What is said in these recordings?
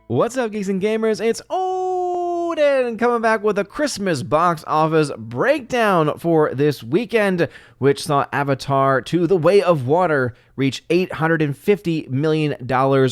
What's up, geeks and gamers? It's Odin coming back with a Christmas box office breakdown for this weekend, which saw Avatar 2: The Way of Water reach $850 million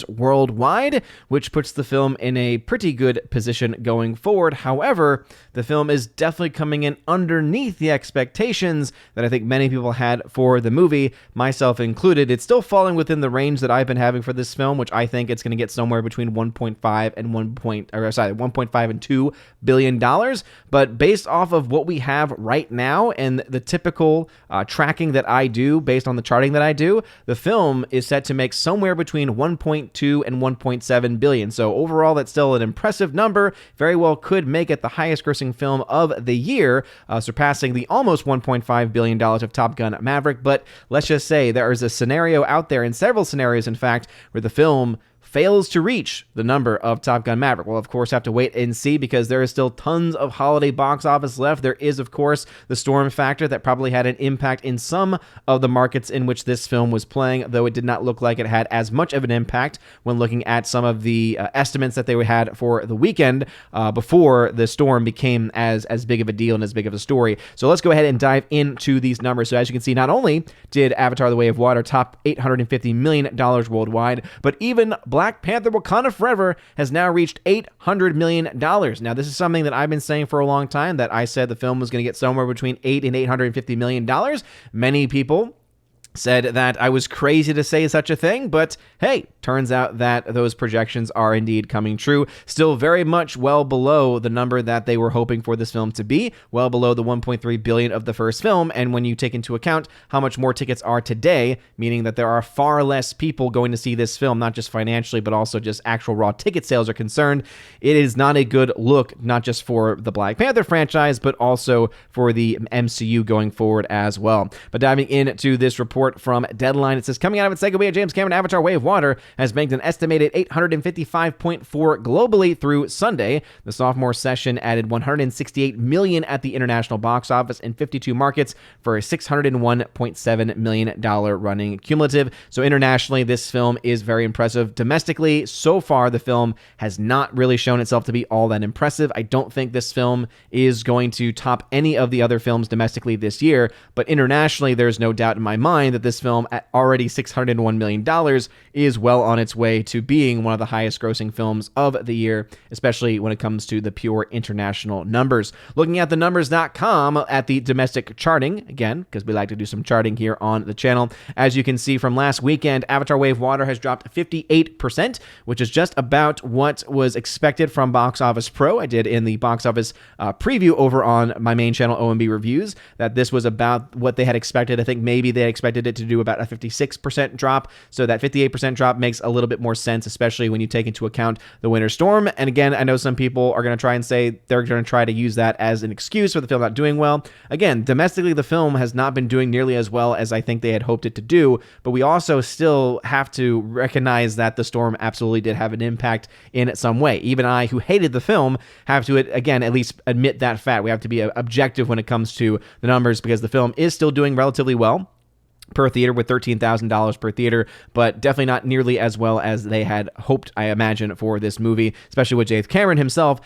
worldwide, which puts the film in a pretty good position going forward. However, the film is definitely coming in underneath the expectations that I think many people had for the movie, myself included. It's still falling within the range that I've been having for this film, which I think it's going to get somewhere between 1.5 and 1.5 and 2 billion dollars. But based off of what we have right now and the typical tracking that I do based on the charting that I do, the film is set to make somewhere between 1.2 and 1.7 billion. So overall, that's still an impressive number. Very well could make it the highest grossing film of the year, surpassing the almost $1.5 billion of Top Gun Maverick. But let's just say there is a scenario out there, and several scenarios, in fact, where the film fails to reach the number of Top Gun Maverick. We'll, of course, have to wait and see because there is still tons of holiday box office left. There is, of course, the storm factor that probably had an impact in some of the markets in which this film was playing, though it did not look like it had as much of an impact when looking at some of the estimates that they had for the weekend before the storm became as big of a deal and as big of a story. So let's go ahead and dive into these numbers. So as you can see, not only did Avatar: The Way of Water top $850 million worldwide, but even Black Panther: Wakanda Forever has now reached $800 million. Now, this is something that I've been saying for a long time, that I said the film was going to get somewhere between $8 and $850 million. Many people said that I was crazy to say such a thing, but hey, turns out that those projections are indeed coming true. Still very much well below the number that they were hoping for this film to be, well below the $1.3 billion of the first film. And when you take into account how much more tickets are today, meaning that there are far less people going to see this film, not just financially, but also just actual raw ticket sales are concerned, it is not a good look, not just for the Black Panther franchise, but also for the MCU going forward as well. But diving into this report from Deadline, it says, coming out of its segway, James Cameron Avatar: Way of Water has banked an estimated 855.4 globally through Sunday. The sophomore session added $168 million at the international box office in 52 markets for a $601.7 million running cumulative. So internationally, this film is very impressive. Domestically, so far, the film has not really shown itself to be all that impressive. I don't think this film is going to top any of the other films domestically this year, but internationally, there's no doubt in my mind that this film, at already $601 million, is well on its way to being one of the highest grossing films of the year, especially when it comes to the pure international numbers. Looking at the numbers.com at the domestic charting, again, because we like to do some charting here on the channel, as you can see from last weekend, Avatar: Way of Water has dropped 58%, which is just about what was expected from Box Office Pro. I did in the box office preview over on my main channel, OMB Reviews, that this was about what they had expected. I think maybe they expected it to do about a 56% drop, so that 58% drop makes a little bit more sense, especially when you take into account the winter storm. And again, I know some people are going to try and say they're going to try to use that as an excuse for the film not doing well. Again, domestically, the film has not been doing nearly as well as I think they had hoped it to do, but we also still have to recognize that the storm absolutely did have an impact in some way. Even I, who hated the film, have to, again, at least admit that fact. We have to be objective when it comes to the numbers, because the film is still doing relatively well per theater with $13,000 per theater, but definitely not nearly as well as they had hoped, I imagine, for this movie, especially with James Cameron himself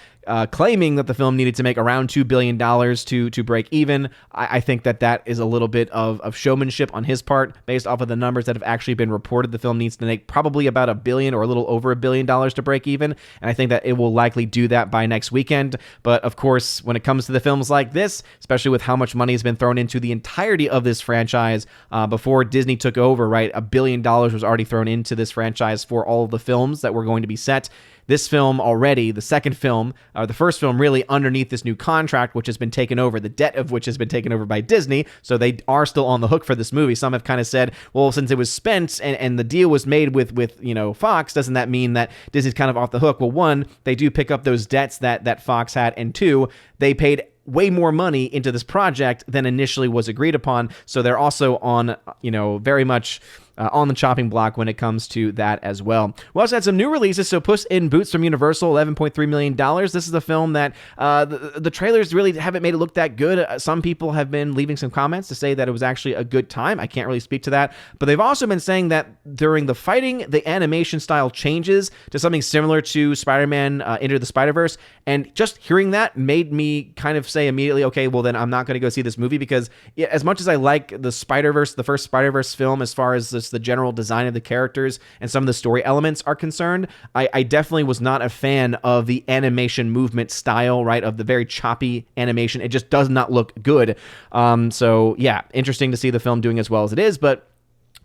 claiming that the film needed to make around $2 billion to break even. I think that is a little bit of showmanship on his part, based off of the numbers that have actually been reported. The film needs to make probably about $1 billion or a little over $1 billion to break even, and I think that it will likely do that by next weekend. But of course, when it comes to the films like this, especially with how much money has been thrown into the entirety of this franchise, before Disney took over, right, $1 billion was already thrown into this franchise for all of the films that were going to be set. This film already, the second film, or the first film really, underneath this new contract, which has been taken over, the debt of which has been taken over by Disney, so they are still on the hook for this movie. Some have kind of said, well, since it was spent and the deal was made with Fox, doesn't that mean that Disney's kind of off the hook? Well, one, they do pick up those debts that Fox had, and two, they paid way more money into this project than initially was agreed upon, so they're also on, very much on the chopping block when it comes to that as well. We also had some new releases. So Puss in Boots from Universal, $11.3 million. This is a film that the trailers really haven't made it look that good. Some people have been leaving some comments to say that it was actually a good time. I can't really speak to that. But they've also been saying that during the fighting, the animation style changes to something similar to Spider-Man Into the Spider-Verse. And just hearing that made me kind of say immediately, okay, well then I'm not going to go see this movie, because as much as I like the Spider-Verse, the first Spider-Verse film, as far as the general design of the characters and some of the story elements are concerned, I definitely was not a fan of the animation movement style, right, of the very choppy animation. It just does not look good. So yeah, interesting to see the film doing as well as it is, but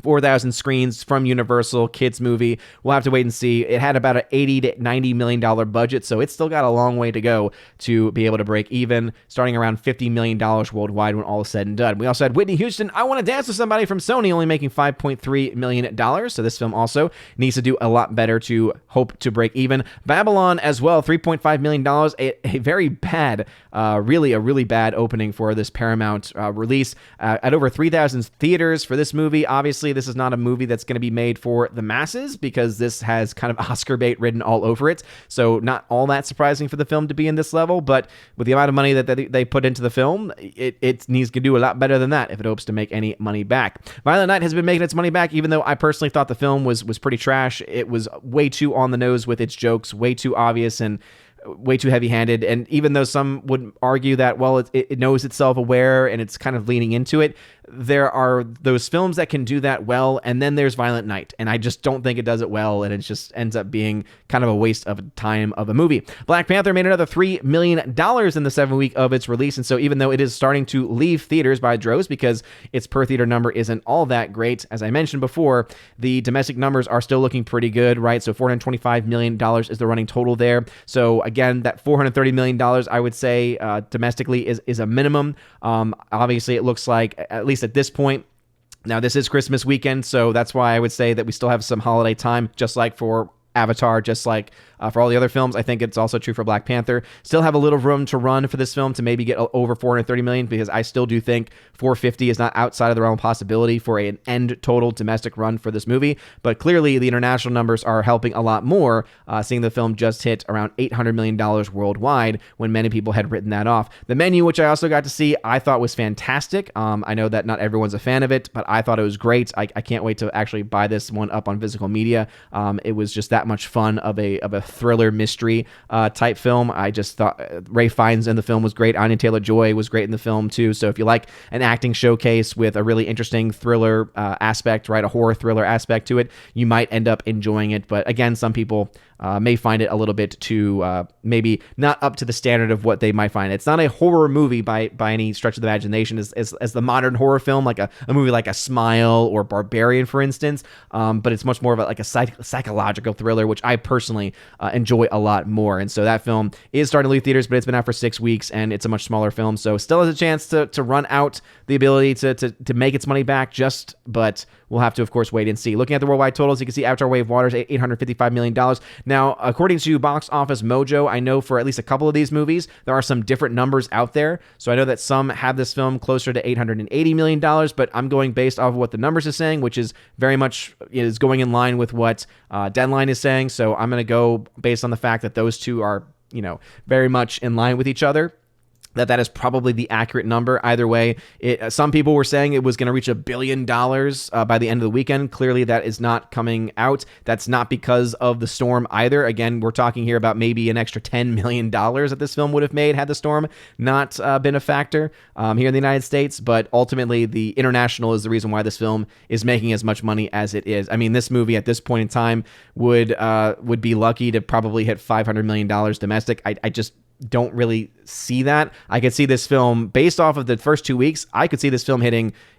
4,000 screens from Universal, kids movie. We'll have to wait and see. It had about an $80 to $90 million budget, so it's still got a long way to go to be able to break even, starting around $50 million worldwide when all is said and done. We also had Whitney Houston, I Want to Dance with Somebody from Sony, only making $5.3 million, so this film also needs to do a lot better to hope to break even. Babylon as well, $3.5 million, a very bad, really a really bad opening for this Paramount release, at over 3,000 theaters for this movie. Obviously, this is not a movie that's going to be made for the masses, because this has kind of Oscar bait written all over it. So not all that surprising for the film to be in this level, but with the amount of money that they put into the film, it needs to do a lot better than that if it hopes to make any money back. Violent Night has been making its money back, even though I personally thought the film was pretty trash. It was way too on the nose with its jokes, way too obvious, and way too heavy-handed. And even though some would argue that, well, it knows it's self-aware and it's kind of leaning into it, there are those films that can do that well, and then there's Violent Night, and I just don't think it does it well, and it just ends up being kind of a waste of time of a movie. Black Panther made another $3 million in the 7th week of its release, and so even though it is starting to leave theaters by droves because its per theater number isn't all that great, as I mentioned before, the domestic numbers are still looking pretty good, right? So $425 million is the running total there. So again, that $430 million, I would say, domestically is a minimum. Obviously, it looks like, at least at this point, now this is Christmas weekend, so that's why I would say that we still have some holiday time, just like for Avatar, just like for all the other films. I think it's also true for Black Panther. Still have a little room to run for this film to maybe get over $430 million, because I still do think $450 is not outside of the realm of possibility for an end total domestic run for this movie. But clearly the international numbers are helping a lot more, seeing the film just hit around $800 million worldwide when many people had written that off. The Menu, which I also got to see, I thought was fantastic. I know that not everyone's a fan of it, but I thought it was great. I can't wait to actually buy this one up on physical media. It was just that much fun of a thriller mystery type film. I just thought Ray Fiennes in the film was great. Anya Taylor-Joy was great in the film too. So if you like an acting showcase with a really interesting thriller aspect, right, a horror thriller aspect to it, you might end up enjoying it. But again, some people may find it a little bit too maybe not up to the standard of what they might find. It's not a horror movie by any stretch of the imagination as the modern horror film, like a movie like A Smile or Barbarian, for instance. But it's much more of a psychological thriller, which I personally enjoy a lot more. And so that film is starting to leave theaters, but it's been out for 6 weeks, and it's a much smaller film, so still has a chance to run out the ability to make its money back, but we'll have to, of course, wait and see. Looking at the worldwide totals, you can see Avatar: Way of Water is $855 million. Now, according to Box Office Mojo, I know for at least a couple of these movies, there are some different numbers out there. So I know that some have this film closer to $880 million, but I'm going based off of what the numbers is saying, which is very much is going in line with what Deadline is saying. So I'm going to go based on the fact that those two are, very much in line with each other. That is probably the accurate number. Either way, some people were saying it was going to reach $1 billion by the end of the weekend. Clearly, that is not coming out. That's not because of the storm either. Again, we're talking here about maybe an extra $10 million that this film would have made had the storm not been a factor here in the United States. But ultimately, the international is the reason why this film is making as much money as it is. I mean, this movie at this point in time would be lucky to probably hit $500 million domestic. I just don't really see that. I could see this film, based off of the first 2 weeks, I could see this film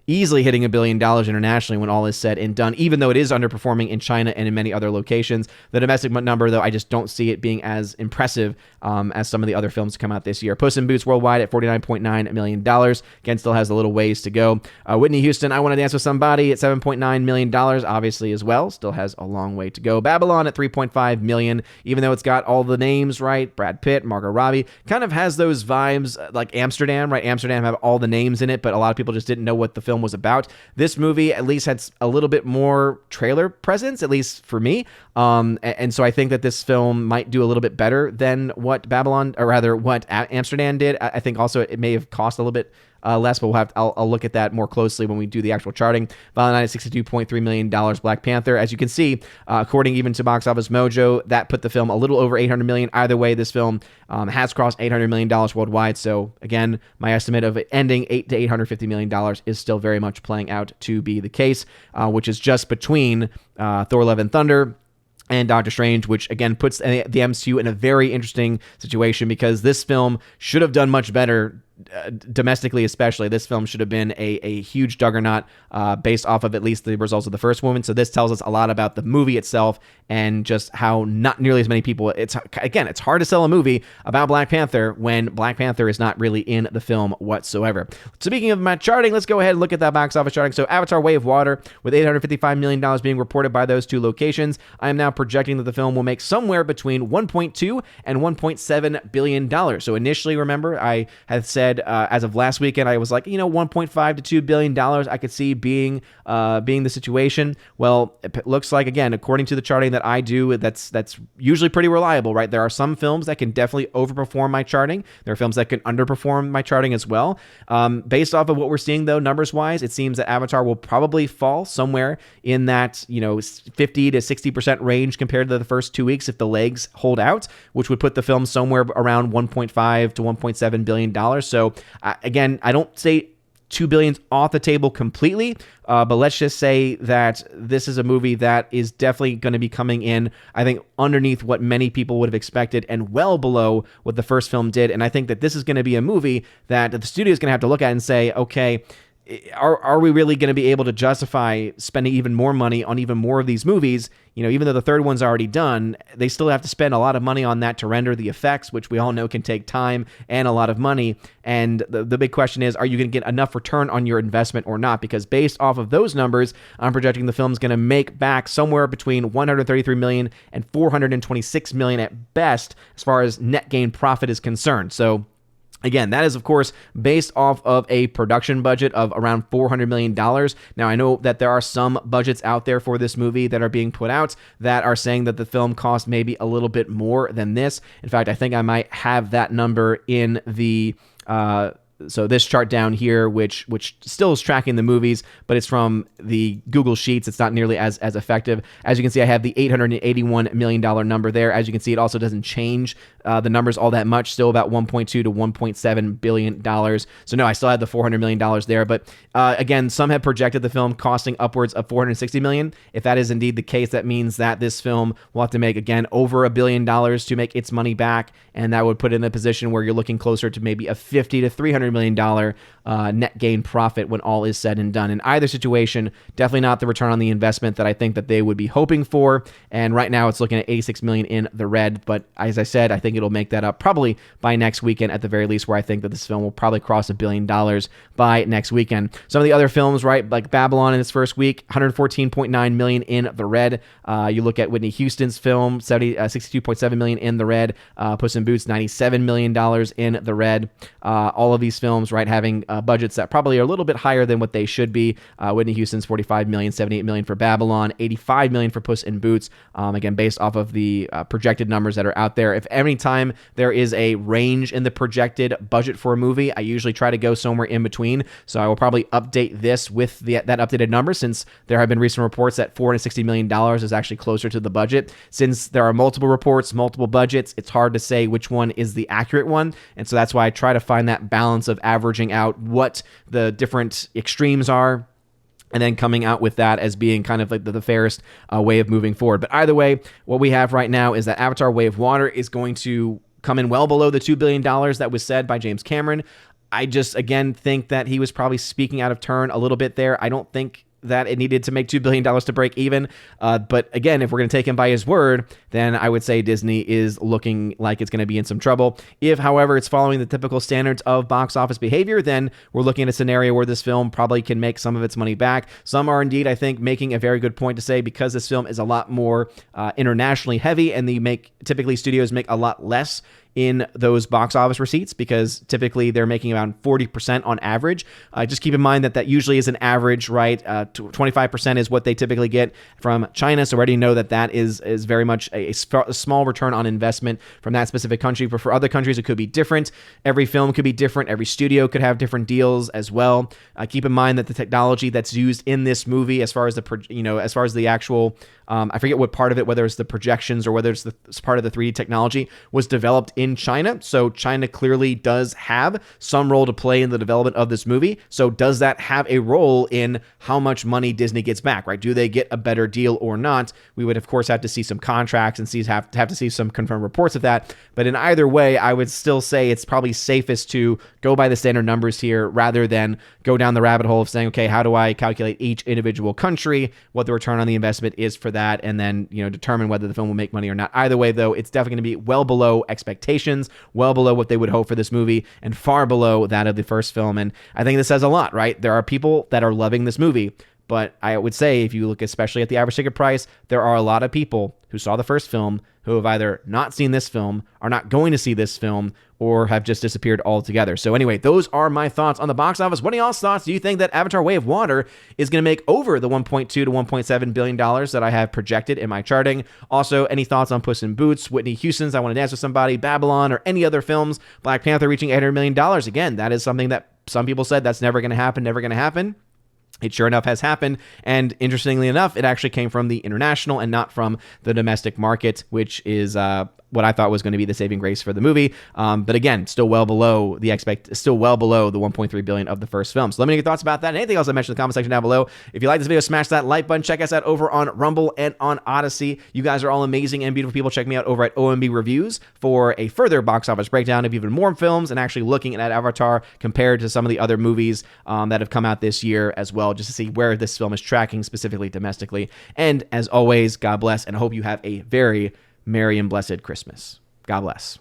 easily hitting $1 billion internationally when all is said and done, even though it is underperforming in China and in many other locations. The domestic number, though, I just don't see it being as impressive as some of the other films to come out this year. Puss in Boots worldwide at $49.9 million. Again, still has a little ways to go. Whitney Houston, I Want to Dance with Somebody at $7.9 million, obviously as well. Still has a long way to go. Babylon at $3.5 million, even though it's got all the names right. Brad Pitt, Margot Robbie, kind of has those vibes like Amsterdam, right? Amsterdam have all the names in it, but a lot of people just didn't know what the film film was about. This movie at least had a little bit more trailer presence, at least for me. And so I think that this film might do a little bit better than what Babylon, or rather what Amsterdam did. I think also it may have cost a little bit less, but I'll look at that more closely when we do the actual charting. Violent Night at $62.3 million. Black Panther, as you can see, according even to Box Office Mojo, that put the film a little over $800 million. Either way, this film has crossed $800 million worldwide. So again, my estimate of it ending $800 to $850 million is still very much playing out to be the case, which is just between Thor: Love and Thunder and Doctor Strange, which again puts the MCU in a very interesting situation, because this film should have done much better domestically. Especially this film should have been a huge juggernaut based off of at least the results of the first one. So this tells us a lot about the movie itself and just how not nearly as many people, it's hard to sell a movie about Black Panther when Black Panther is not really in the film whatsoever. Speaking of my charting, let's go ahead and look at that box office charting. So Avatar: Way of Water, with $855 million being reported by those two locations, I am now projecting that the film will make somewhere between $1.2 and $1.7 billion. So initially, remember, I had said as of last weekend, I was like, $1.5 to $2 billion I could see being the situation. Well, it looks like, again, according to the charting that I do, that's usually pretty reliable, right? There are some films that can definitely overperform my charting. There are films that can underperform my charting as well. Based off of what we're seeing, though, numbers-wise, it seems that Avatar will probably fall somewhere in that 50 to 60% range compared to the first 2 weeks if the legs hold out, which would put the film somewhere around $1.5 to $1.7 billion. So again, I don't say $2 billion off the table completely, but let's just say that this is a movie that is definitely going to be coming in, I think, underneath what many people would have expected and well below what the first film did. And I think that this is going to be a movie that the studio is going to have to look at and say, okay, are we really going to be able to justify spending even more money on even more of these movies? Even though the third one's already done, they still have to spend a lot of money on that to render the effects, which we all know can take time and a lot of money. And the big question is, are you going to get enough return on your investment or not? Because based off of those numbers, I'm projecting the film's going to make back somewhere between $133 million and $426 million at best, as far as net gain profit is concerned. So again, that is, of course, based off of a production budget of around $400 million. Now, I know that there are some budgets out there for this movie that are being put out that are saying that the film cost maybe a little bit more than this. In fact, I think I might have that number in the so this chart down here, which still is tracking the movies, but it's from the Google Sheets. It's not nearly as effective. As you can see, I have the $881 million number there. As you can see, it also doesn't change the numbers all that much, still about $1.2 to $1.7 billion. So no, I still have the $400 million there. But again, some have projected the film costing upwards of $460 million. If that is indeed the case, that means that this film will have to make, again, over $1 billion to make its money back. And that would put it in a position where you're looking closer to maybe a $50 to $300 million net gain profit when all is said and done. In either situation, definitely not the return on the investment that I think that they would be hoping for. And right now it's looking at $86 million in the red. But as I said, I think it'll make that up probably by next weekend at the very least, where I think that this film will probably cross $1 billion by next weekend. Some of the other films, right, like Babylon in its first week, $114.9 million in the red. You look at Whitney Houston's film, $62.7 million in the red. Puss in Boots, $97 million in the red. All of these films, right, having budgets that probably are a little bit higher than what they should be. Whitney Houston's $45 million, $78 million for Babylon, $85 million for Puss in Boots. Again, based off of the projected numbers that are out there. If any time there is a range in the projected budget for a movie, I usually try to go somewhere in between. So I will probably update this with that updated number, since there have been recent reports that $460 million is actually closer to the budget. Since there are multiple reports, multiple budgets, it's hard to say which one is the accurate one. And so that's why I try to find that balance of averaging out what the different extremes are, and then coming out with that as being kind of like the fairest way of moving forward. But either way, what we have right now is that Avatar: Way of Water is going to come in well below the $2 billion that was said by James Cameron. I just, again, think that he was probably speaking out of turn a little bit there. I don't think that it needed to make $2 billion to break even. But again, if we're going to take him by his word, then I would say Disney is looking like it's going to be in some trouble. If, however, it's following the typical standards of box office behavior, then we're looking at a scenario where this film probably can make some of its money back. Some are indeed, I think, making a very good point to say, because this film is a lot more internationally heavy, and typically studios make a lot less in those box office receipts, because typically they're making around 40% on average. Just keep in mind that usually is an average, right? 25% is what they typically get from China. So we already know that is very much a small return on investment from that specific country. But for other countries, it could be different. Every film could be different. Every studio could have different deals as well. Keep in mind that the technology that's used in this movie, as far as the actual, I forget what part of it, whether it's the projections or whether it's part of the 3D technology, was developed in China. So China clearly does have some role to play in the development of this movie. So does that have a role in how much money Disney gets back, right? Do they get a better deal or not? We would, of course, have to see some contracts and have to see some confirmed reports of that. But in either way, I would still say it's probably safest to go by the standard numbers here rather than go down the rabbit hole of saying, okay, how do I calculate each individual country, what the return on the investment is for that, and then, determine whether the film will make money or not. Either way, though, it's definitely going to be well below expectations, well below what they would hope for this movie, and far below that of the first film. And I think this says a lot, right? There are people that are loving this movie, but I would say if you look especially at the average ticket price, there are a lot of people who saw the first film who have either not seen this film, are not going to see this film, or have just disappeared altogether. So anyway, those are my thoughts on the box office. What are y'all's thoughts? Do you think that Avatar: Way of Water is going to make over the $1.2 to $1.7 billion that I have projected in my charting? Also, any thoughts on Puss in Boots, Whitney Houston's I Want to Dance with Somebody, Babylon, or any other films? Black Panther reaching $800 million. Again, that is something that some people said that's never going to happen. It sure enough has happened, and interestingly enough, it actually came from the international and not from the domestic market, which is what I thought was going to be the saving grace for the movie. But again, still well below the $1.3 billion of the first film. So let me know your thoughts about that and anything else I mentioned in the comment section down below. If you like this video, smash that like button. Check us out over on Rumble and on Odyssey. You guys are all amazing and beautiful people. Check me out over at OMB Reviews for a further box office breakdown of even more films and actually looking at Avatar compared to some of the other movies that have come out this year as well, just to see where this film is tracking specifically domestically. And as always, God bless, and I hope you have a very merry and blessed Christmas. God bless.